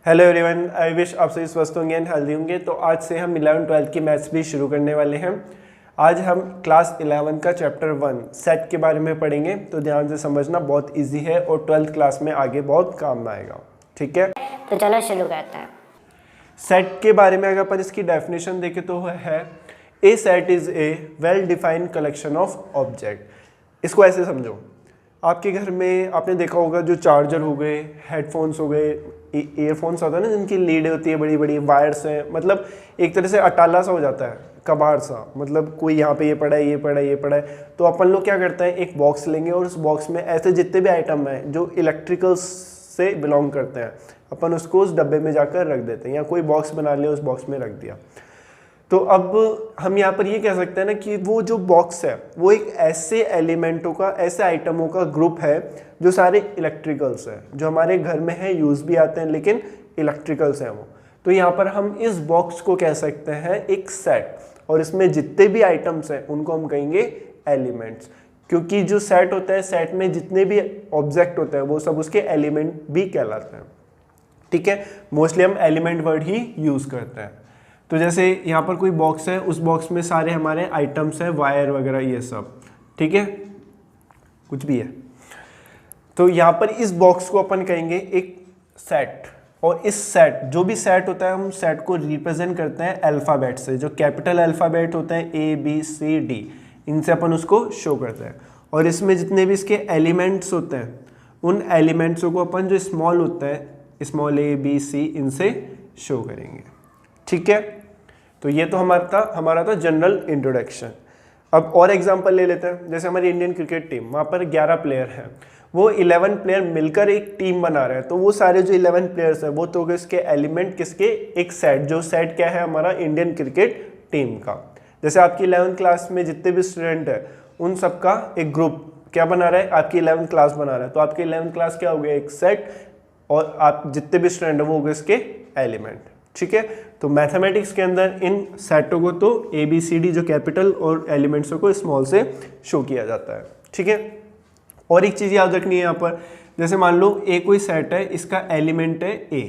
Hello everyone, I wish आप सभी स्वस्थ होंगे एंड हेल्दी होंगे। तो आज से हम 11-12 की मैथ्स भी शुरू करने वाले हैं। आज हम क्लास 11 का चैप्टर 1 सेट के बारे में पढ़ेंगे, तो ध्यान से समझना, बहुत इजी है और 12th क्लास में आगे बहुत काम में आएगा। ठीक है, तो चलो शुरू करते हैं। सेट के बारे में अगर अपन इसकी डेफिनेशन देखें तो है a set is a well defined collection of object. इसको ऐसे समझो, आपके घर में आपने देखा होगा जो चार्जर हो गए, हेडफोन्स हो गए, ईयरफोन्स होता है ना जिनकी लीड होती है, बड़ी बड़ी वायर्स हैं, मतलब एक तरह से अटाला सा हो जाता है, कबाड़ सा, मतलब कोई यहाँ पे ये पड़ा है, ये पड़ा है, ये पड़ा है। तो अपन लोग क्या करते हैं, एक बॉक्स लेंगे और उस बॉक्स में ऐसे जितने भी आइटम हैं जो इलेक्ट्रिकल्स से बिलोंग करते हैं, अपन उसको उस डब्बे में जाकर रख देते हैं, या कोई बॉक्स बना लिया उस बॉक्स में रख दिया। तो अब हम यहाँ पर ये कह सकते हैं ना कि वो जो बॉक्स है वो एक ऐसे एलिमेंटों का, ऐसे आइटमों का ग्रुप है जो सारे इलेक्ट्रिकल्स हैं, जो हमारे घर में है, यूज़ भी आते हैं, लेकिन इलेक्ट्रिकल्स हैं वो। तो यहाँ पर हम इस बॉक्स को कह सकते हैं एक सेट, और इसमें जितने भी आइटम्स हैं उनको हम कहेंगे एलिमेंट्स, क्योंकि जो सेट होता है, सेट में जितने भी ऑब्जेक्ट होते हैं वो सब उसके एलिमेंट भी कहलाते हैं। ठीक है, मोस्टली हम एलिमेंट वर्ड ही यूज़ करते हैं। तो जैसे यहाँ पर कोई बॉक्स है, उस बॉक्स में सारे हमारे आइटम्स हैं, वायर वगैरह ये सब, ठीक है, कुछ भी है। तो यहाँ पर इस बॉक्स को अपन कहेंगे एक सेट, और इस सेट, जो भी सेट होता है, हम सेट को रिप्रेजेंट करते हैं अल्फ़ाबेट से, जो कैपिटल अल्फ़ाबेट होते हैं ABCD, इनसे अपन उसको शो करते हैं। और इसमें जितने भी इसके एलिमेंट्स होते हैं, उन एलिमेंट्सों को अपन जो स्मॉल होता है, स्मॉल A B C, इनसे शो करेंगे। ठीक है, तो ये तो हमारा था जनरल इंट्रोडक्शन। अब और एग्जांपल ले लेते हैं। जैसे हमारी इंडियन क्रिकेट टीम, वहाँ पर 11 प्लेयर हैं, वो 11 प्लेयर मिलकर एक टीम बना रहे हैं। तो वो सारे जो 11 प्लेयर्स हैं वो तो इसके एलिमेंट किसके, एक सेट, जो सेट क्या है हमारा इंडियन क्रिकेट टीम का। जैसे आपकी 11th क्लास में जितने भी स्टूडेंट हैं उन सबका एक ग्रुप क्या बना रहा है, आपकी 11th क्लास बना रहा है। तो आपकी 11th क्लास क्या हो गया, एक सेट, और आप जितने भी स्टूडेंट हैं वो हो गए इसके एलिमेंट। ठीक है, तो मैथमेटिक्स के अंदर इन सेटों को तो ABCD जो कैपिटल और एलिमेंट्सों को स्मॉल से शो किया जाता है। ठीक है, और एक चीज़ याद रखनी है यहाँ पर, जैसे मान लो A कोई सेट है, इसका एलिमेंट है A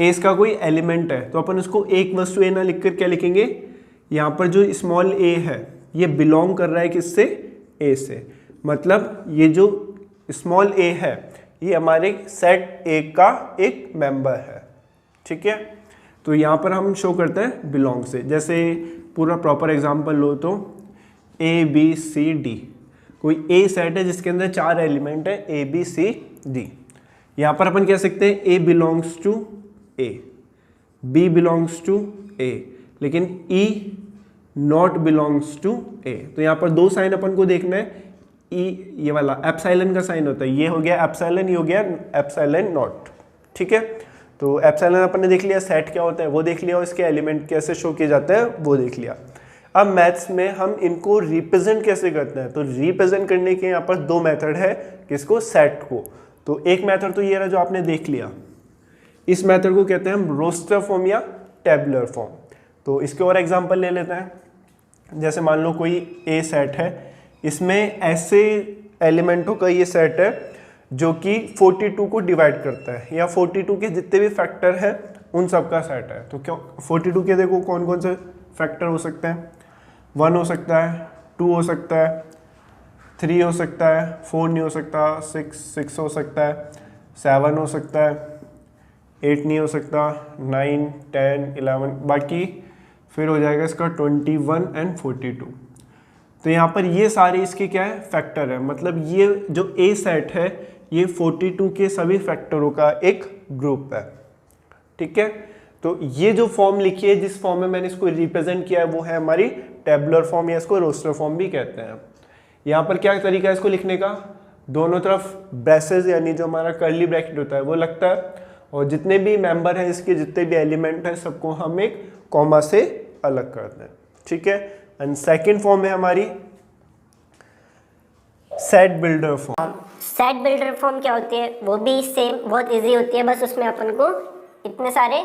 इसका कोई एलिमेंट है, तो अपन उसको एक वस्तु A ना लिखकर क्या लिखेंगे, यहाँ पर जो स्मॉल a है ये बिलोंग कर रहा है किससे, A से, मतलब ये जो स्मॉल a है ये हमारे सेट A का एक मेंबर है। ठीक है, तो यहाँ पर हम शो करते हैं बिलोंग से। जैसे पूरा प्रॉपर एग्जांपल लो तो ABCD, कोई A सेट है जिसके अंदर 4 एलिमेंट है ABCD। यहाँ पर अपन कह सकते हैं A belongs to A, B belongs to A, लेकिन E not belongs to A। तो यहाँ पर दो साइन अपन को देखना है, E ये वाला एप्सिलॉन का साइन होता है, ये हो गया एप्सिलॉन, ये हो गया एप्सिलॉन नॉट। ठीक है, तो एप्सिलॉन अपन ने देख लिया, सेट क्या होता है वो देख लिया, और इसके एलिमेंट कैसे शो किए जाते हैं वो देख लिया। अब मैथ्स में हम इनको रिप्रेजेंट कैसे करते हैं, तो रिप्रेजेंट करने के यहाँ पर दो मेथड है, किसको, सेट को। तो एक मेथड तो ये रहा जो आपने देख लिया, इस मेथड को कहते हैं हम रोस्टर फॉर्म या टेबुलर फॉर्म। तो इसके और एग्जाम्पल ले लेते हैं। जैसे मान लो कोई A सेट है, इसमें ऐसे एलिमेंटों का ये सेट है जो कि 42 को डिवाइड करता है, या 42 के जितने भी फैक्टर हैं उन सब का सेट है। तो क्यों 42 के देखो कौन कौन से फैक्टर हो सकते हैं, 1 हो सकता है, 2 हो सकता है, 3 हो सकता है, 4 नहीं हो सकता, 6 हो सकता है, 7 हो सकता है, 8 नहीं हो सकता, 9, 10, 11, बाकी फिर हो जाएगा इसका 21 एंड 42। तो यहाँ पर ये सारे इसके क्या है, फैक्टर है, मतलब ये जो A सेट है ये 42 के सभी फैक्टरों का एक ग्रुप है। ठीक है, तो ये जो फॉर्म लिखी है, जिस फॉर्म में मैंने इसको रिप्रेजेंट किया है वो है हमारी टेबुलर फॉर्म, या इसको रोस्टर फॉर्म भी कहते हैं। यहाँ पर क्या तरीका है इसको लिखने का, दोनों तरफ ब्रेसेस यानी जो हमारा कर्ली ब्रैकेट होता है वो लगता है, और जितने भी मेंबर हैं इसके, जितने भी एलिमेंट हैं, सबको हम एक कॉमा से अलग करते हैं। ठीक है, एंड सेकेंड फॉर्म है हमारी set builder form. Set builder form क्या होती है, वो भी सेम, बहुत इजी होती है, बस उसमें अपन को इतने सारे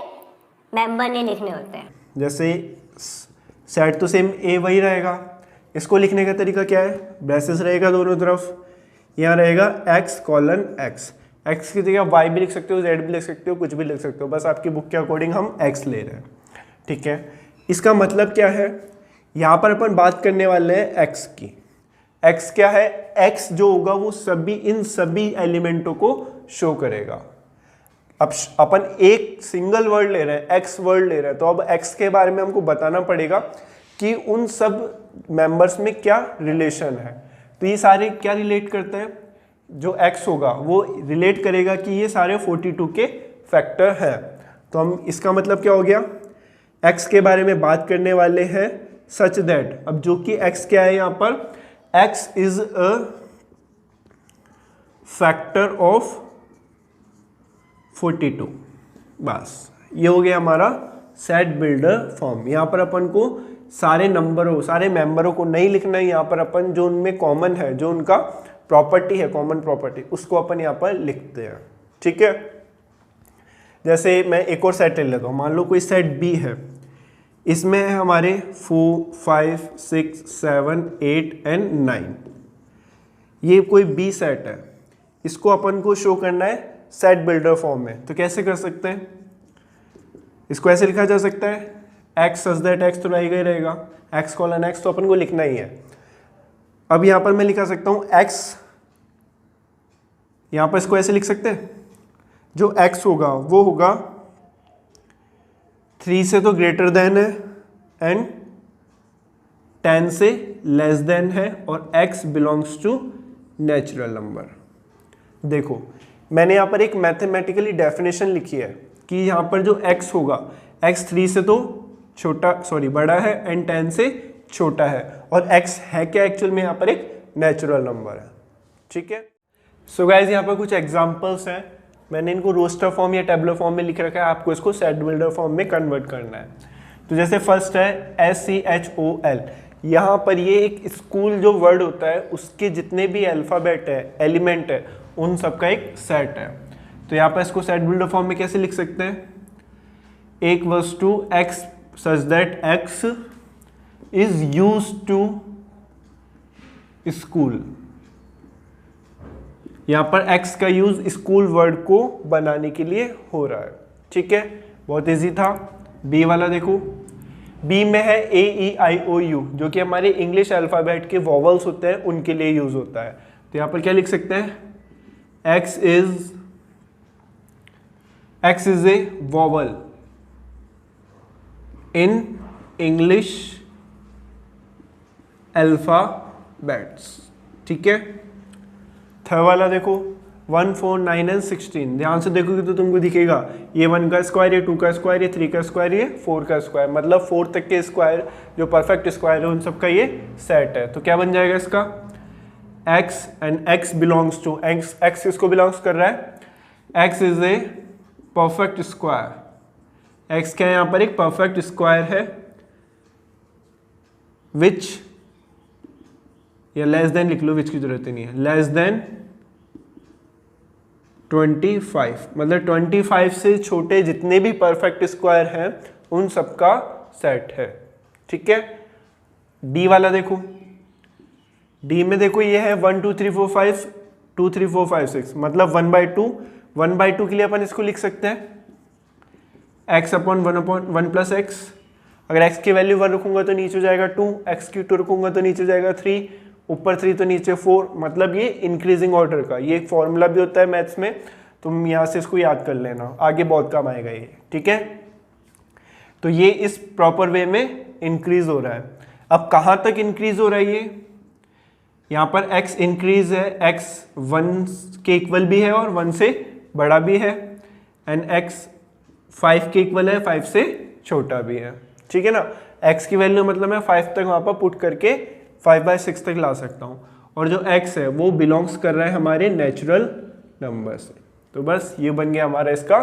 मेंबर नहीं लिखने होते हैं। जैसे सेट तो सेम A वही रहेगा, इसको लिखने का तरीका क्या है, ब्रेसेस रहेगा दोनों तरफ, यहाँ रहेगा X:X, एक्स की जगह वाई भी लिख सकते हो, जेड भी लिख सकते हो, कुछ भी लिख सकते हो, बस आपकी बुक के अकॉर्डिंग हम एक्स ले रहे हैं, ठीक है। इसका मतलब क्या है, यहाँ पर अपन बात करने वाले हैं एक्स की। एक्स क्या है, एक्स जो होगा वो इन सभी एलिमेंटों को शो करेगा। अब अपन एक सिंगल वर्ड ले रहे हैं, एक्स वर्ड ले रहे हैं, तो अब एक्स के बारे में हमको बताना पड़ेगा कि उन सब मेंबर्स में क्या रिलेशन है। तो ये सारे क्या रिलेट करते हैं, जो एक्स होगा वो रिलेट करेगा कि ये सारे 42 के फैक्टर हैं। तो हम इसका मतलब क्या हो गया, एक्स के बारे में बात करने वाले हैं सच दैट, अब जो कि एक्स क्या है यहाँ पर, x is a factor of 42। बस ये हो गया हमारा सेट बिल्डर फॉर्म। यहाँ पर अपन को सारे नंबरों, सारे मेंबरों को नहीं लिखना है, यहाँ पर अपन जो उनमें कॉमन है, जो उनका प्रॉपर्टी है, कॉमन प्रॉपर्टी, उसको अपन यहाँ पर लिखते हैं, ठीक है। जैसे मैं एक और सेट ले लेता हूँ, मान लो कोई सेट बी है, इसमें है हमारे 4, 5, 6, 7, 8 एंड 9। ये कोई बी सेट है, इसको अपन को शो करना है सेट बिल्डर फॉर्म में। तो कैसे कर सकते हैं, इसको ऐसे लिखा जा सकता है, एक्स सच दैट एक्स तो रहेगा ही रहेगा, एक्स कॉलन एक्स तो अपन को लिखना ही है। अब यहाँ पर मैं लिखा सकता हूँ एक्स, यहाँ पर इसको ऐसे लिख सकते हैं, जो एक्स होगा वो होगा 3 से तो ग्रेटर देन है एंड 10 से लेस देन है, और x belongs to natural number. देखो मैंने यहाँ पर एक मैथमेटिकली डेफिनेशन लिखी है कि यहाँ पर जो x होगा, x 3 से तो बड़ा है एंड 10 से छोटा है, और x है क्या एक्चुअल में, यहाँ पर एक नेचुरल नंबर है, ठीक है। सो गाइज यहाँ पर कुछ एग्जांपल्स हैं, मैंने इनको रोस्टर फॉर्म या टेबलर फॉर्म में लिख रखा है, आपको इसको सेट बिल्डर फॉर्म में कन्वर्ट करना है। तो जैसे फर्स्ट है SCHOL, यहाँ पर ये एक स्कूल जो वर्ड होता है उसके जितने भी अल्फ़ाबेट है, एलिमेंट है, उन सब का एक सेट है। तो यहाँ पर इसको सेट बिल्डर फॉर्म में कैसे लिख सकते हैं, एक verse to x such that x is used to school. यहाँ पर x का यूज स्कूल वर्ड को बनाने के लिए हो रहा है, ठीक है, बहुत इजी था। b वाला देखो, b में है AEIOU, जो कि हमारे इंग्लिश अल्फ़ाबेट के वॉवल्स होते हैं उनके लिए यूज होता है। तो यहाँ पर क्या लिख सकते हैं, x is A vowel in English alphabets, ठीक है। थर्ड वाला देखो 1, 4, 9 एंड 16, ध्यान से देखोगे तो तुमको दिखेगा ये 1 का स्क्वायर, ये 2 का स्क्वायर, ये 3 का स्क्वायर, ये 4 का स्क्वायर, मतलब 4 तक के स्क्वायर जो परफेक्ट स्क्वायर है उन सब का ये सेट है। तो क्या बन जाएगा इसका, x and x belongs to x किसको बिलोंग्स कर रहा है, x is a perfect square. x क्या है, यहाँ पर एक परफेक्ट स्क्वायर है विच, या लेस देन लिख लो, विच की जरूरत नहीं है, लेस देन 25, मतलब 25 से छोटे जितने भी परफेक्ट स्क्वायर हैं उन सबका सेट है, ठीक है। डी वाला देखो, डी में देखो ये है 1, 2, 3, 4, 5, 2, 3, 4, 5, 6, मतलब 1/2, 1/2 के लिए अपन इसको लिख सकते हैं x अपॉन 1 प्लस x। अगर x की वैल्यू 1 रखूंगा तो नीचे जाएगा 2, x की 2 रखूंगा तो नीचे जाएगा 3, ऊपर 3 तो नीचे 4, मतलब ये इंक्रीजिंग ऑर्डर का, ये एक फॉर्मूला भी होता है मैथ्स में, तुम यहाँ से इसको याद कर लेना, आगे बहुत काम आएगा ये, ठीक है। तो ये इस प्रॉपर वे में इंक्रीज हो रहा है। अब कहाँ तक इंक्रीज हो रहा है ये, यहाँ पर x इंक्रीज है, x 1 के इक्वल भी है और 1 से बड़ा भी है, एंड x 5 के इक्वल है, 5 से छोटा भी है, ठीक है ना। x की वैल्यू मतलब मैं 5 तक वहाँ पर पुट करके 5/6 तक ला सकता हूँ, और जो x है वो बिलोंग्स कर रहा है हमारे नेचुरल नंबर से। तो बस ये बन गया हमारा इसका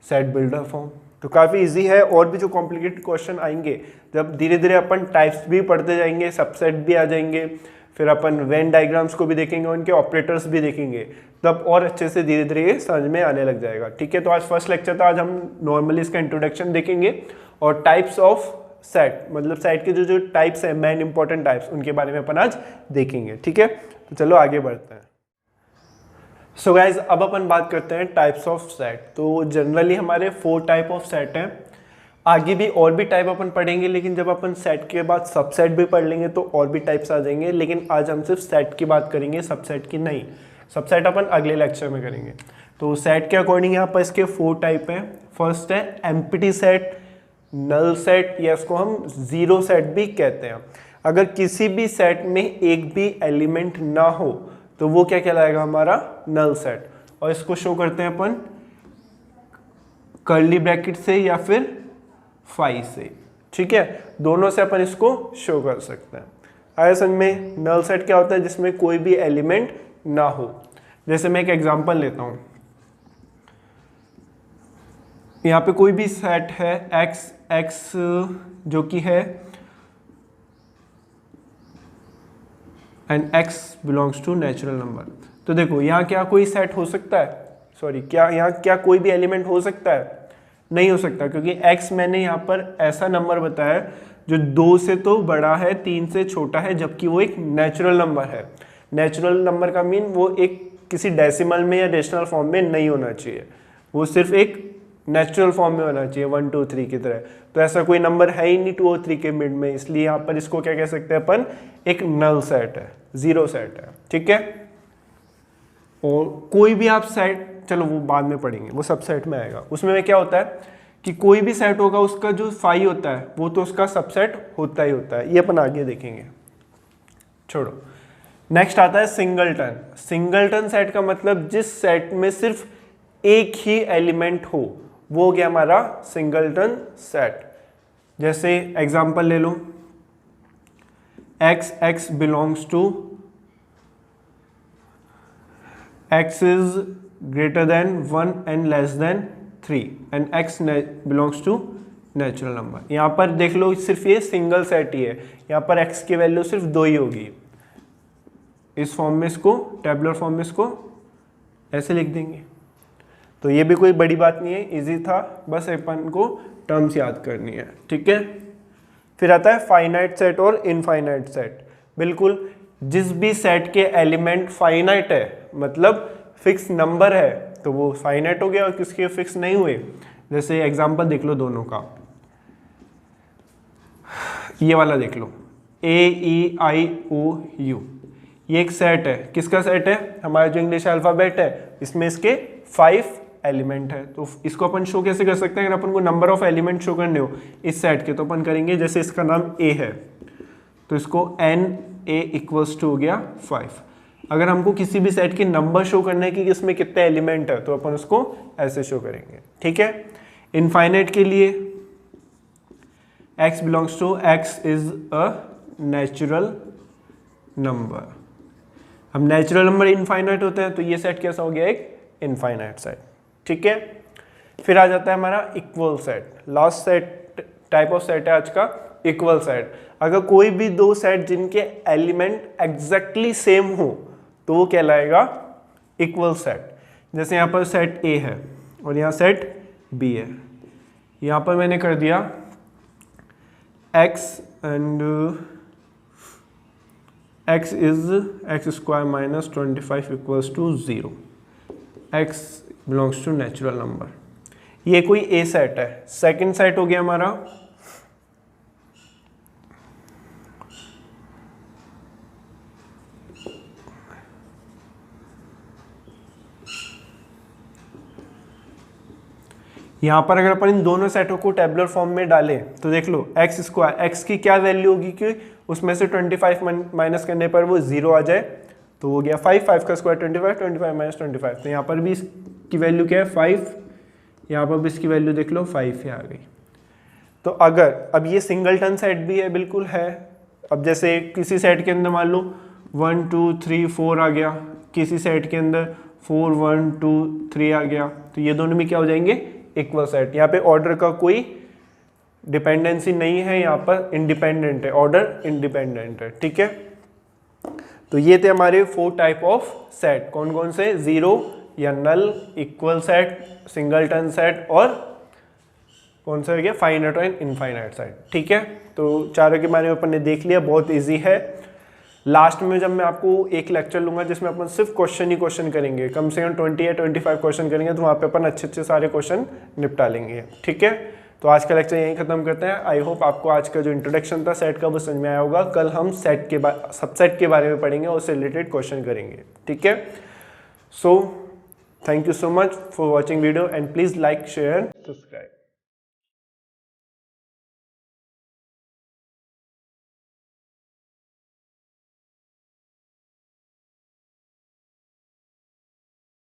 सेट बिल्डर फॉर्म। तो काफ़ी इजी है, और भी जो कॉम्प्लिकेटेड क्वेश्चन आएंगे, जब धीरे धीरे अपन टाइप्स भी पढ़ते जाएंगे, सबसेट भी आ जाएंगे, फिर अपन वेन डायग्राम्स को भी देखेंगे, उनके ऑपरेटर्स भी देखेंगे, तब और अच्छे से धीरे धीरे ये समझ में आने लग जाएगा, ठीक है। तो आज फर्स्ट लेक्चर था, आज हम नॉर्मली इसका इंट्रोडक्शन देखेंगे और टाइप्स ऑफ सेट, मतलब सेट के जो टाइप्स हैं, मेन इंपॉर्टेंट टाइप्स, उनके बारे में अपन आज देखेंगे, ठीक है। तो चलो आगे बढ़ते हैं। सो गाइज अब अपन बात करते हैं टाइप्स ऑफ सेट। तो जनरली हमारे 4 टाइप ऑफ सेट हैं। आगे भी और भी टाइप अपन पढ़ेंगे, लेकिन जब अपन सेट के बाद सबसेट भी पढ़ लेंगे तो और भी टाइप्स आ जाएंगे। लेकिन आज हम सिर्फ सेट की बात करेंगे, सबसेट की नहीं। सबसेट अपन अगले लेक्चर में करेंगे। तो सेट के अकॉर्डिंग यहाँ पर इसके 4 टाइप हैं। फर्स्ट है एम्प्टी सेट, नल सेट, या इसको हम जीरो सेट भी कहते हैं। अगर किसी भी सेट में एक भी एलिमेंट ना हो तो वो क्या कहलाएगा, हमारा नल सेट। और इसको शो करते हैं अपन कर्ली ब्रैकेट से या फिर फाई से, ठीक है, दोनों से अपन इसको शो कर सकते हैं। आया समझ में? नल सेट क्या होता है, जिसमें कोई भी एलिमेंट ना हो। जैसे मैं एक एग्जांपल लेता हूं, यहाँ पे कोई भी सेट है x जो कि है and x belongs to natural number. तो देखो यहाँ क्या कोई सेट हो सकता है, सॉरी क्या यहाँ क्या कोई भी एलिमेंट हो सकता है? नहीं हो सकता, क्योंकि x मैंने यहाँ पर ऐसा नंबर बताया जो 2 से तो बड़ा है, 3 से छोटा है, जबकि वो एक नेचुरल नंबर है। नेचुरल नंबर का मीन वो एक किसी डेसिमल में या रेशनल फॉर्म में नहीं होना चाहिए, वो सिर्फ एक नेचुरल फॉर्म में होना चाहिए 1 2 3 की तरह। तो ऐसा कोई नंबर है ही नहीं 2 और 3 के मिड में, इसलिए यहाँ पर इसको क्या कह सकते हैं अपन, एक नल सेट है, जीरो सेट है, ठीक है। और कोई भी आप सेट, चलो वो बाद में पढ़ेंगे, वो सब सेट में आएगा। उसमें क्या होता है कि कोई भी सेट होगा उसका जो फाई होता है वो तो उसका सबसेट होता ही होता है, ये अपन आगे देखेंगे, छोड़ो। नेक्स्ट आता है सिंगलटन। सिंगलटन सेट का मतलब जिस सेट में सिर्फ एक ही एलिमेंट हो, वो हो गया हमारा सिंगलटन सेट। जैसे एग्जांपल ले लो, x belongs to x is greater than 1 and less than 3 and x belongs to natural number. यहाँ पर देख लो सिर्फ ये सिंगल सेट ही है, यहाँ पर x की वैल्यू सिर्फ 2 ही होगी। इस फॉर्म में इसको, टेबुलर फॉर्म में इसको ऐसे लिख देंगे। तो ये भी कोई बड़ी बात नहीं है, इजी था, बस अपन को टर्म्स याद करनी है, ठीक है। फिर आता है फाइनाइट सेट और इनफाइनाइट सेट। बिल्कुल जिस भी सेट के एलिमेंट फाइनाइट है, मतलब फिक्स नंबर है, तो वो फाइनाइट हो गया, और किसके फिक्स नहीं हुए। जैसे एग्जांपल देख लो दोनों का, ये वाला देख लो, AEIOU, ये एक सेट है। किसका सेट है? हमारा जो इंग्लिश अल्फाबेट है, इसमें इसके 5 एलिमेंट है। तो इसको अपन शो कैसे कर सकते हैं? अगर अपन को नंबर ऑफ एलिमेंट शो करने हो इस सेट के, तो अपन करेंगे, जैसे इसका नाम A है तो इसको NA इक्वल्स टू हो गया 5। अगर हमको किसी भी सेट की नंबर शो करना है कि इसमें कितने एलिमेंट है, तो अपन उसको ऐसे शो करेंगे, ठीक है। इनफाइनाइट के लिए x belongs to x is a natural number. हम नेचुरल नंबर इनफाइनाइट होते हैं, तो ये सेट कैसा हो गया? एक इनफाइनाइट सेट, ठीक है। फिर आ जाता है हमारा equal set. Last set type of set है आज का, इक्वल सेट। अगर कोई भी 2 सेट जिनके एलिमेंट एग्जैक्टली सेम हो तो वो कहलाएगा इक्वल सेट। जैसे यहाँ पर सेट A है और यहाँ सेट B है। यहाँ पर मैंने कर दिया x and x is x² minus 25 equals to 0। x belongs to natural number. ये कोई A सेट है। सेकंड सेट हो गया हमारा यहाँ पर, अगर अपन इन दोनों सेटों को टेबुलर फॉर्म में डालें तो देख लो x², x की क्या वैल्यू होगी कि उसमें से 25 माइनस करने पर वो 0 आ जाए, तो हो गया 5, 5 का स्क्वायर 25, 25 माइनस 25। तो यहाँ पर भी इसकी वैल्यू क्या है? 5। यहाँ पर भी इसकी वैल्यू देख लो 5 ही आ गई। तो अगर अब ये सिंगलटन सेट भी है, बिल्कुल है। अब जैसे किसी सेट के अंदर मान लो 1 2 3 4 आ गया, किसी सेट के अंदर 4 1 2 3 आ गया, तो ये दोनों में क्या हो जाएंगे? Equal set. यहाँ पे ऑर्डर का कोई डिपेंडेंसी नहीं है, यहाँ पर इंडिपेंडेंट है, ऑर्डर इंडिपेंडेंट है, ठीक है। तो ये थे हमारे 4 टाइप ऑफ सेट। कौन कौन से? जीरो या नल, इक्वल सेट, सिंगलटन सेट, और कौन सा हो गया? फाइनाइट और इनफाइनाइट सेट, ठीक है। तो चारों के बारे में अपन ने देख लिया, बहुत इजी है। लास्ट में जब मैं आपको एक लेक्चर लूंगा जिसमें अपन सिर्फ क्वेश्चन ही क्वेश्चन करेंगे, कम से कम 20 या 25 क्वेश्चन करेंगे, तो वहाँ पे अपन अच्छे सारे क्वेश्चन निपटा लेंगे। ठीक है, तो आज का लेक्चर यहीं खत्म करते हैं। आई होप आपको आज का जो इंट्रोडक्शन था सेट का वो समझ में आया होगा। कल हम सेट के सबसेट के बारे में पढ़ेंगे और उससे रिलेटेड क्वेश्चन करेंगे। ठीक है, so thank you so much for watching video and please like share subscribe.